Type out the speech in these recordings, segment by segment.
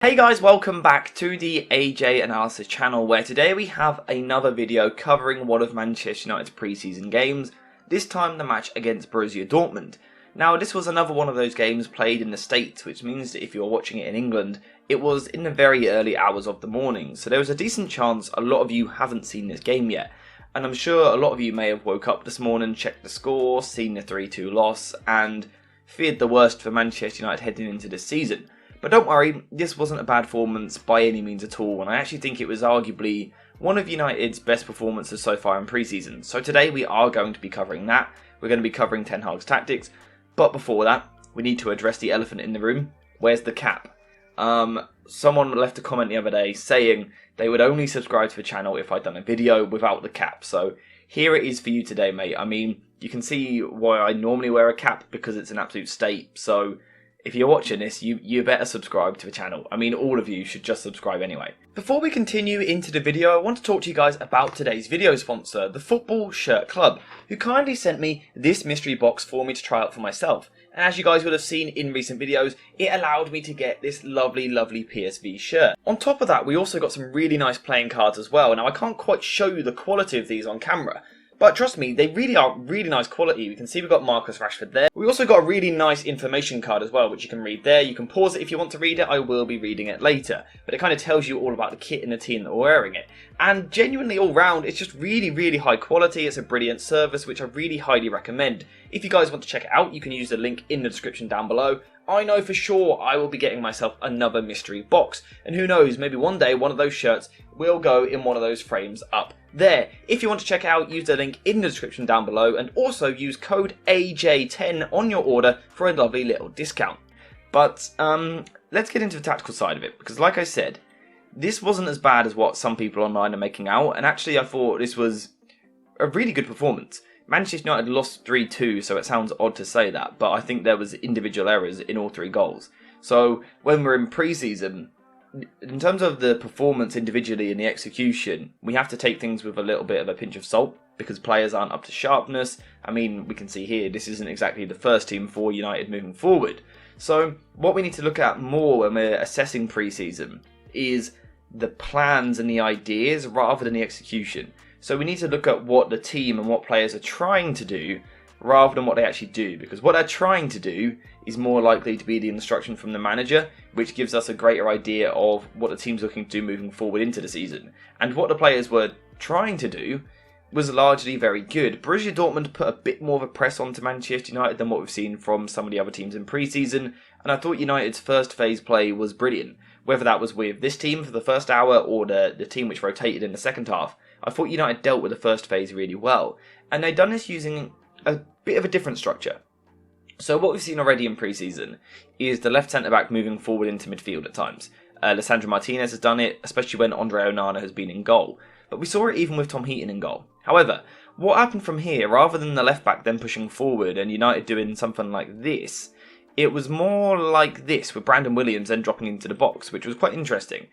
Hey guys, welcome back to the AJ Analysis channel, where today we have another video covering one of Manchester United's pre-season games, this time the match against Borussia Dortmund. Now this was another one of those games played in the States, which means that if you're watching it in England, it was in the very early hours of the morning, so there was a decent chance a lot of you haven't seen this game yet. And I'm sure a lot of you may have woke up this morning, checked the score, seen the 3-2 loss, and feared the worst for Manchester United heading into this season. But don't worry, this wasn't a bad performance by any means at all, and I actually think it was arguably one of United's best performances so far in pre-season. So today we are going to be covering that. We're going to be covering Ten Hag's tactics, but before that, we need to address the elephant in the room. Where's the cap? Someone left a comment the other day saying they would only subscribe to the channel if I'd done a video without the cap. So here it is for you today, mate. I mean, you can see why I normally wear a cap because it's an absolute state, so if you're watching this, you better subscribe to the channel. I mean, all of you should just subscribe anyway. Before we continue into the video, I want to talk to you guys about today's video sponsor, the Football Shirt Club, who kindly sent me this mystery box for me to try out for myself. And as you guys would have seen in recent videos, it allowed me to get this lovely PSV shirt. On top of that, we also got some really nice playing cards as well. Now, I can't quite show you the quality of these on camera, but trust me, they really are really nice quality. You can see we've got Marcus Rashford there. We also got a really nice information card as well, which you can read there. You can pause it if you want to read it. I will be reading it later. But it kind of tells you all about the kit and the team that are wearing it. And genuinely all round, it's just really high quality. It's a brilliant service, which I really highly recommend. If you guys want to check it out, you can use the link in the description down below. I know for sure I will be getting myself another mystery box. And who knows, maybe one day one of those shirts will go in one of those frames up there. If you want to check it out, use the link in the description down below, and also use code AJ10 on your order for a lovely little discount. But let's get into the tactical side of it, because like I said, this wasn't as bad as what some people online are making out, and actually I thought this was a really good performance. Manchester United lost 3-2, so it sounds odd to say that, but I think there was individual errors in all three goals. So when we're in pre-season, in terms of the performance individually and the execution, we have to take things with a little bit of a pinch of salt because players aren't up to sharpness. I mean, we can see here, this isn't exactly the first team for United moving forward. So what we need to look at more when we're assessing pre-season is the plans and the ideas rather than the execution. So we need to look at what the team and what players are trying to do rather than what they actually do, because what they're trying to do is more likely to be the instruction from the manager, which gives us a greater idea of what the team's looking to do moving forward into the season. And what the players were trying to do was largely very good. Borussia Dortmund put a bit more of a press onto Manchester United than what we've seen from some of the other teams in pre-season, and I thought United's first phase play was brilliant. Whether that was with this team for the first hour or the team which rotated in the second half, I thought United dealt with the first phase really well. And they've done this using a bit of a different structure. So what we've seen already in pre-season is the left centre-back moving forward into midfield at times. Lisandro Martinez has done it, especially when Andre Onana has been in goal. But we saw it even with Tom Heaton in goal. However, what happened from here, rather than the left-back then pushing forward and United doing something like this, it was more like this, with Brandon Williams then dropping into the box, which was quite interesting.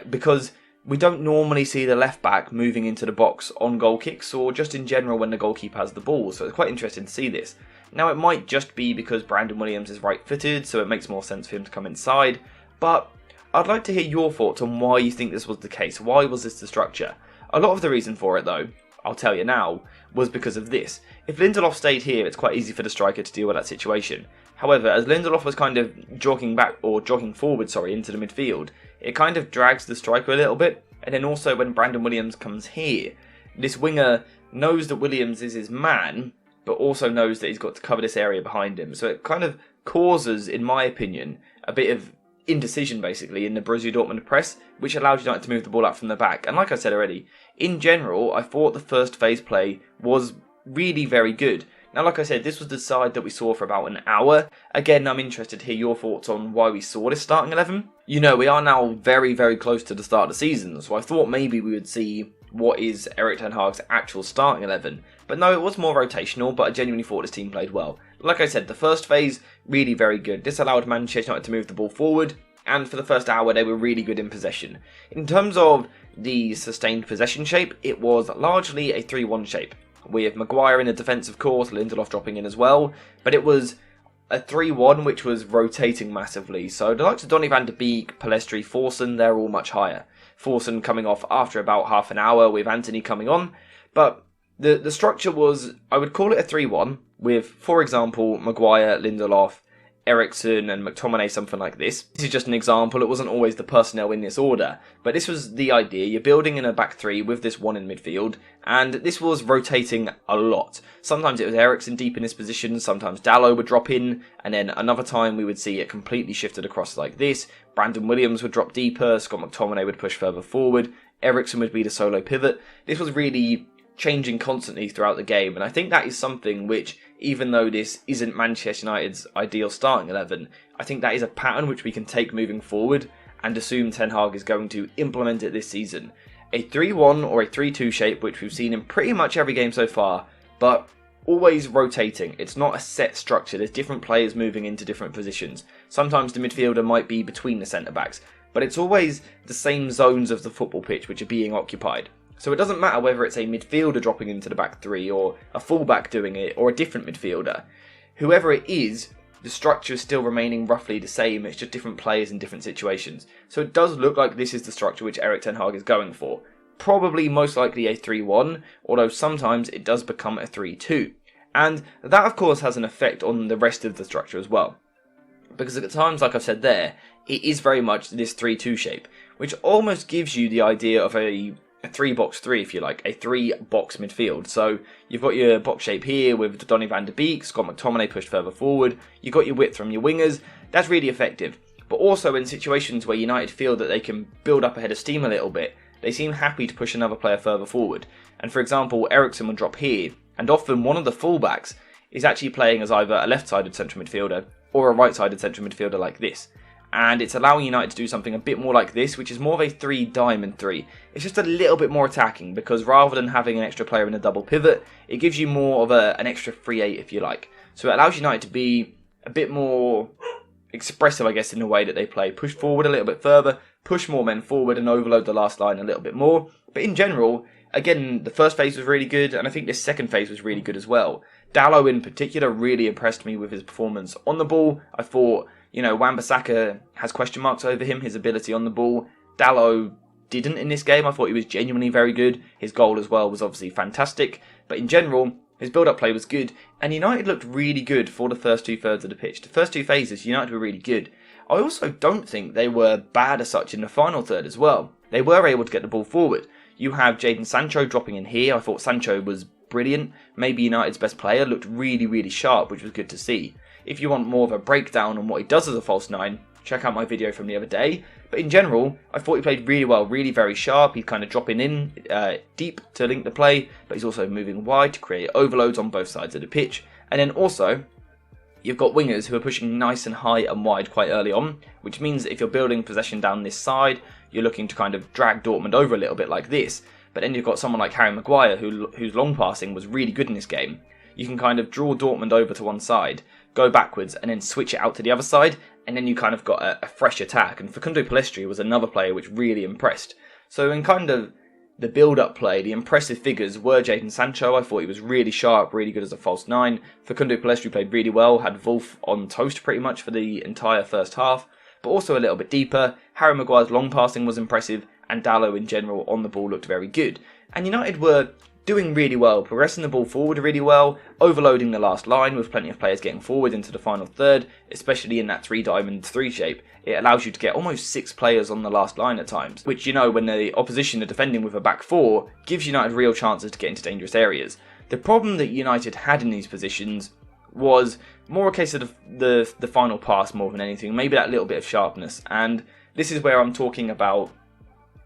Because we don't normally see the left-back moving into the box on goal kicks, or just in general when the goalkeeper has the ball, so it's quite interesting to see this. Now it might just be because Brandon Williams is right-footed, so it makes more sense for him to come inside, but I'd like to hear your thoughts on why you think this was the case. Why was this the structure? A lot of the reason for it, though, I'll tell you now, was because of this. If Lindelof stayed here, it's quite easy for the striker to deal with that situation. However, as Lindelof was kind of jogging forward, into the midfield, it kind of drags the striker a little bit. And then also when Brandon Williams comes here, this winger knows that Williams is his man, but also knows that he's got to cover this area behind him. So it kind of causes, in my opinion, a bit of indecision basically in the Borussia Dortmund press, which allowed United to move the ball out from the back. And like I said already, in general, I thought the first phase play was really very good. Now, like I said, this was the side that we saw for about an hour. Again, I'm interested to hear your thoughts on why we saw this starting 11. You know, we are now very close to the start of the season, so I thought maybe we would see what is Erik Ten Hag's actual starting 11. But no, it was more rotational, but I genuinely thought this team played well. Like I said, the first phase, really very good. This allowed Manchester United to move the ball forward, and for the first hour, they were really good in possession. In terms of the sustained possession shape, it was largely a 3-1 shape, with Maguire in the defence, of course, Lindelof dropping in as well, but it was a 3-1 which was rotating massively. So the likes of Donny van de Beek, Palestri, Forsen, they're all much higher. Forsen coming off after about half an hour with Anthony coming on. But the structure was, I would call it a 3-1 with, for example, Maguire, Lindelof, Eriksen and McTominay, something like this. This is just an example, it wasn't always the personnel in this order, but this was the idea. You're building in a back three with this one in midfield, and this was rotating a lot. Sometimes it was Eriksen deep in his position, sometimes Dalot would drop in, and then another time we would see it completely shifted across like this. Brandon Williams would drop deeper, Scott McTominay would push further forward, Eriksen would be the solo pivot. This was really changing constantly throughout the game, and I think that is something which, even though this isn't Manchester United's ideal starting 11, I think that is a pattern which we can take moving forward and assume Ten Hag is going to implement it this season. A 3-1 or a 3-2 shape which we've seen in pretty much every game so far, but always rotating. It's not a set structure, there's different players moving into different positions. Sometimes the midfielder might be between the centre-backs, but it's always the same zones of the football pitch which are being occupied. So it doesn't matter whether it's a midfielder dropping into the back three or a fullback doing it or a different midfielder. Whoever it is, the structure is still remaining roughly the same, it's just different players in different situations. So it does look like this is the structure which Erik Ten Hag is going for. Probably most likely a 3-1, although sometimes it does become a 3-2. And that of course has an effect on the rest of the structure as well. Because at times, like I've said there, it is very much this 3-2 shape, which almost gives you the idea of a 3-box-3, if you like, a 3-box midfield. So you've got your box shape here with Donny van de Beek, Scott McTominay pushed further forward. You've got your width from your wingers. That's really effective. But also in situations where United feel that they can build up a head of steam a little bit, they seem happy to push another player further forward. And for example, Eriksen would drop here, and often one of the fullbacks is actually playing as either a left-sided central midfielder or a right-sided central midfielder like this. And it's allowing United to do something a bit more like this, which is more of a 3-diamond-3. It's just a little bit more attacking, because rather than having an extra player in a double pivot, it gives you more of an extra free 8, if you like. So it allows United to be a bit more expressive, I guess, in the way that they play. Push forward a little bit further, push more men forward and overload the last line a little bit more. But in general, again, the first phase was really good, and I think this second phase was really good as well. Dalot in particular really impressed me with his performance on the ball. I thought, Wan-Bissaka has question marks over him, his ability on the ball. Dalot didn't in this game. I thought he was genuinely very good. His goal as well was obviously fantastic. But in general, his build-up play was good. And United looked really good for the first two-thirds of the pitch. The first two phases, United were really good. I also don't think they were bad as such in the final third as well. They were able to get the ball forward. You have Jadon Sancho dropping in here. I thought Sancho was brilliant. Maybe United's best player. Looked really, really sharp, which was good to see. If you want more of a breakdown on what he does as a false 9, check out my video from the other day. But in general, I thought he played really well, really very sharp. He's kind of dropping in deep to link the play, but he's also moving wide to create overloads on both sides of the pitch. And then also, you've got wingers who are pushing nice and high and wide quite early on, which means that if you're building possession down this side, you're looking to kind of drag Dortmund over a little bit like this. But then you've got someone like Harry Maguire, whose long passing was really good in this game. You can kind of draw Dortmund over to one side, go backwards, and then switch it out to the other side, and then you kind of got a fresh attack. And Facundo Palestri was another player which really impressed. So in kind of the build-up play, the impressive figures were Jadon Sancho. I thought he was really sharp, really good as a false 9. Facundo Palestri played really well, had Wolf on toast pretty much for the entire first half, but also a little bit deeper. Harry Maguire's long passing was impressive, and Dalot in general on the ball looked very good. And United were doing really well, progressing the ball forward really well, overloading the last line with plenty of players getting forward into the final third, especially in that 3-diamond-3 shape. It allows you to get almost 6 players on the last line at times, which, when the opposition are defending with a back 4, gives United real chances to get into dangerous areas. The problem that United had in these positions was more a case of the final pass more than anything, maybe that little bit of sharpness, and this is where I'm talking about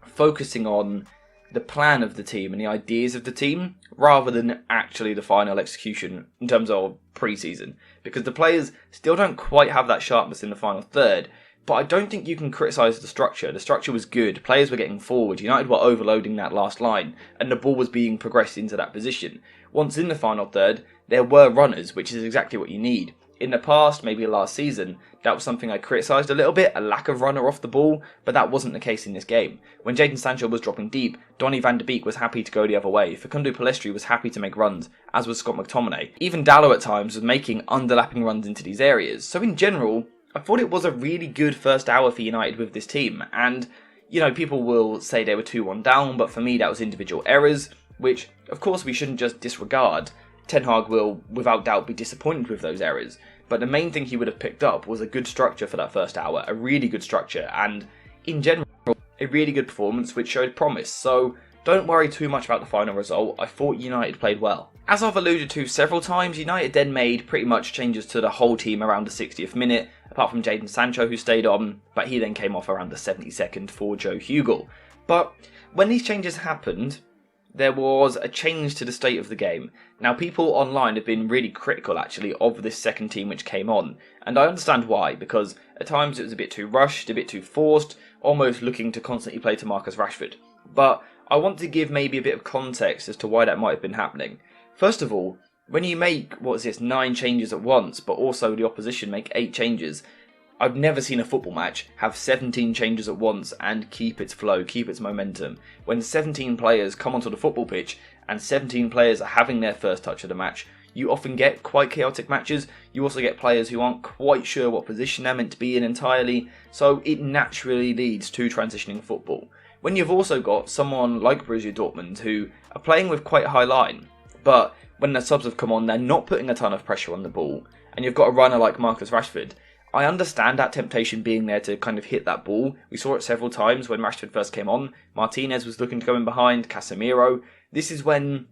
focusing on the plan of the team and the ideas of the team rather than actually the final execution in terms of pre-season, because the players still don't quite have that sharpness in the final third. But I don't think you can criticise the structure. The structure was good, players were getting forward, United were overloading that last line, and the ball was being progressed into that position. Once in the final third, there were runners, which is exactly what you need. In the past, maybe last season, that was something I criticised a little bit, a lack of runner off the ball, but that wasn't the case in this game. When Jadon Sancho was dropping deep, Donny van de Beek was happy to go the other way, Facundo Pellistri was happy to make runs, as was Scott McTominay. Even Dalot at times was making underlapping runs into these areas. So in general, I thought it was a really good first hour for United with this team, and you know, people will say they were 2-1 down, but for me that was individual errors, which of course we shouldn't just disregard. Ten Hag will without doubt be disappointed with those errors, but the main thing he would have picked up was a good structure for that first hour, a really good structure, and in general a really good performance which showed promise. So don't worry too much about the final result. I thought United played well. As I've alluded to several times, United then made pretty much changes to the whole team around the 60th minute, apart from Jadon Sancho who stayed on, but he then came off around the 72nd for Joe Hugel. But when these changes happened, there was a change to the state of the game. Now, people online have been really critical actually of this second team which came on, and I understand why, because at times it was a bit too rushed, a bit too forced, almost looking to constantly play to Marcus Rashford. But I want to give maybe a bit of context as to why that might have been happening. First of all, when you make, 9 changes at once, but also the opposition make 8 changes, I've never seen a football match have 17 changes at once and keep its flow, keep its momentum. When 17 players come onto the football pitch and 17 players are having their first touch of the match, you often get quite chaotic matches. You also get players who aren't quite sure what position they're meant to be in entirely, so it naturally leads to transitioning football. When you've also got someone like Borussia Dortmund who are playing with quite a high line, but when the subs have come on, they're not putting a ton of pressure on the ball, and you've got a runner like Marcus Rashford, I understand that temptation being there to kind of hit that ball. We saw it several times when Rashford first came on. Martinez was looking to go in behind, Casemiro. This is when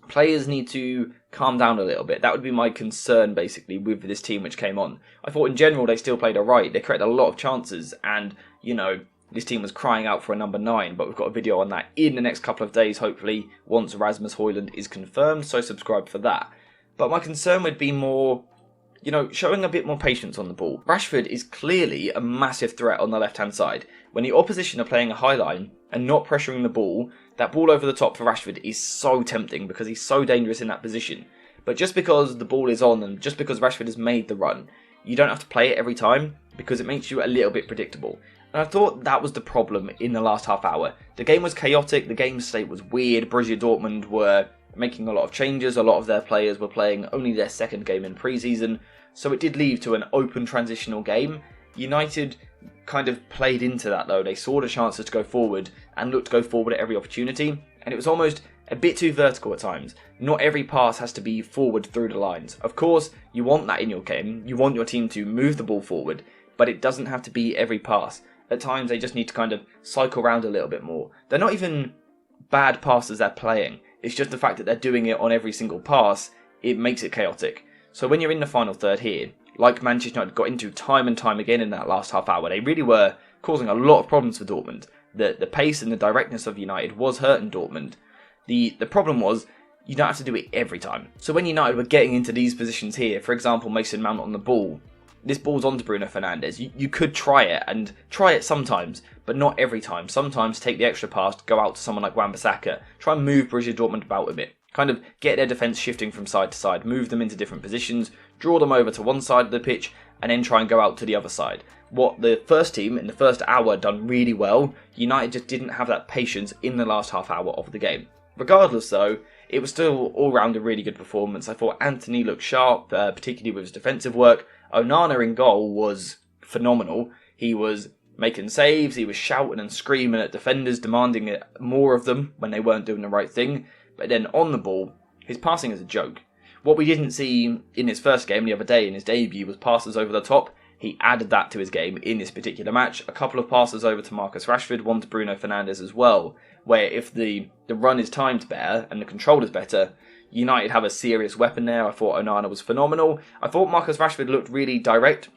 players need to calm down a little bit. That would be my concern, basically, with this team which came on. I thought in general they still played alright. They created a lot of chances, and, you know, this team was crying out for a number 9, but we've got a video on that in the next couple of days, hopefully, once Rasmus Højlund is confirmed, so subscribe for that. But my concern would be more, you know, showing a bit more patience on the ball. Rashford is clearly a massive threat on the left-hand side. When the opposition are playing a high line and not pressuring the ball, that ball over the top for Rashford is so tempting because he's so dangerous in that position. But just because the ball is on and just because Rashford has made the run, you don't have to play it every time because it makes you a little bit predictable. And I thought that was the problem in the last half hour. The game was chaotic, the game state was weird, Borussia Dortmund were making a lot of changes, a lot of their players were playing only their second game in pre-season, so it did lead to an open transitional game. United kind of played into that though. They saw the chances to go forward and looked to go forward at every opportunity, and it was almost a bit too vertical at times. Not every pass has to be forward through the lines. Of course, you want that in your game, you want your team to move the ball forward, but it doesn't have to be every pass. At times they just need to kind of cycle around a little bit more. They're not even bad passes they're playing. It's just the fact that they're doing it on every single pass, it makes it chaotic. So when you're in the final third here, like Manchester United got into time and time again in that last half hour, they really were causing a lot of problems for Dortmund. The pace and the directness of United was hurting Dortmund. The problem was, you don't have to do it every time. So when United were getting into these positions here, for example Mason Mount on the ball, this ball's onto Bruno Fernandes. You could try it, and try it sometimes, but not every time. Sometimes take the extra pass, go out to someone like Wan-Bissaka, try and move Borussia Dortmund about a bit. Kind of get their defence shifting from side to side, move them into different positions, draw them over to one side of the pitch, and then try and go out to the other side. What the first team in the first hour done really well, United just didn't have that patience in the last half hour of the game. Regardless though, it was still all round a really good performance. I thought Anthony looked sharp, particularly with his defensive work. Onana in goal was phenomenal. He was making saves, he was shouting and screaming at defenders, demanding more of them when they weren't doing the right thing. But then on the ball, his passing is a joke. What we didn't see in his first game the other day, in his debut, was passes over the top. He added that to his game in this particular match. A couple of passes over to Marcus Rashford, one to Bruno Fernandes as well, where if the run is timed better and the control is better, United have a serious weapon there. I thought Onana was phenomenal. I thought Marcus Rashford looked really direct.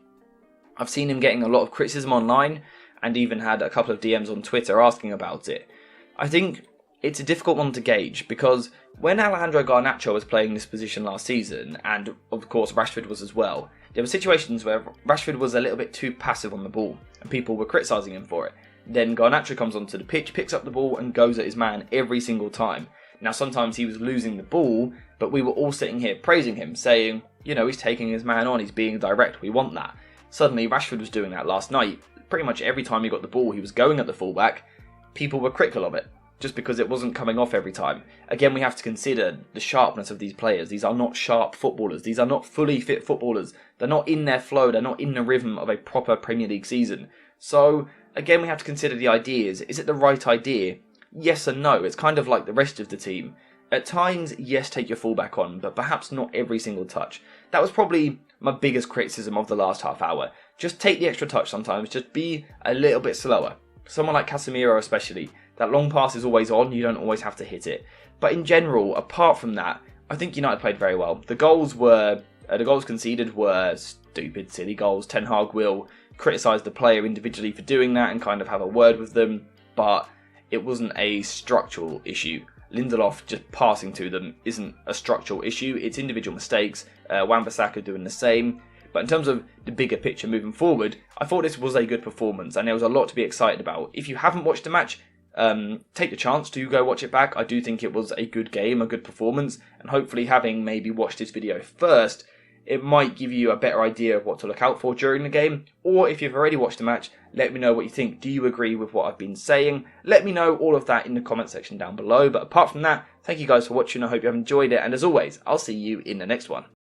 I've seen him getting a lot of criticism online and even had a couple of DMs on Twitter asking about it. I think it's a difficult one to gauge because when Alejandro Garnacho was playing this position last season, and of course Rashford was as well, there were situations where Rashford was a little bit too passive on the ball and people were criticising him for it. Then Garnacho comes onto the pitch, picks up the ball and goes at his man every single time. Now sometimes he was losing the ball, but we were all sitting here praising him, saying, you know, he's taking his man on, he's being direct, we want that. Suddenly Rashford was doing that last night. Pretty much every time he got the ball, he was going at the fullback. People were critical of it, just because it wasn't coming off every time. Again, we have to consider the sharpness of these players. These are not sharp footballers. These are not fully fit footballers. They're not in their flow. They're not in the rhythm of a proper Premier League season. So, again, we have to consider the ideas. Is it the right idea? Yes and no. It's kind of like the rest of the team. At times, yes, take your fullback on, but perhaps not every single touch. That was probably my biggest criticism of the last half hour. Just take the extra touch sometimes. Just be a little bit slower. Someone like Casemiro especially, that long pass is always on, you don't always have to hit it. But in general, apart from that, I think United played very well. The goals conceded were stupid, silly goals. Ten Hag will criticise the player individually for doing that and kind of have a word with them, but it wasn't a structural issue. Lindelof just passing to them isn't a structural issue, it's individual mistakes. Wan-Bissaka doing the same. But in terms of the bigger picture moving forward, I thought this was a good performance and there was a lot to be excited about. If you haven't watched the match, take the chance to go watch it back. I do think it was a good game, a good performance, and hopefully having maybe watched this video first, it might give you a better idea of what to look out for during the game. Or if you've already watched the match, let me know what you think. Do you agree with what I've been saying? Let me know all of that in the comment section down below. But apart from that, thank you guys for watching. I hope you have enjoyed it. And as always, I'll see you in the next one.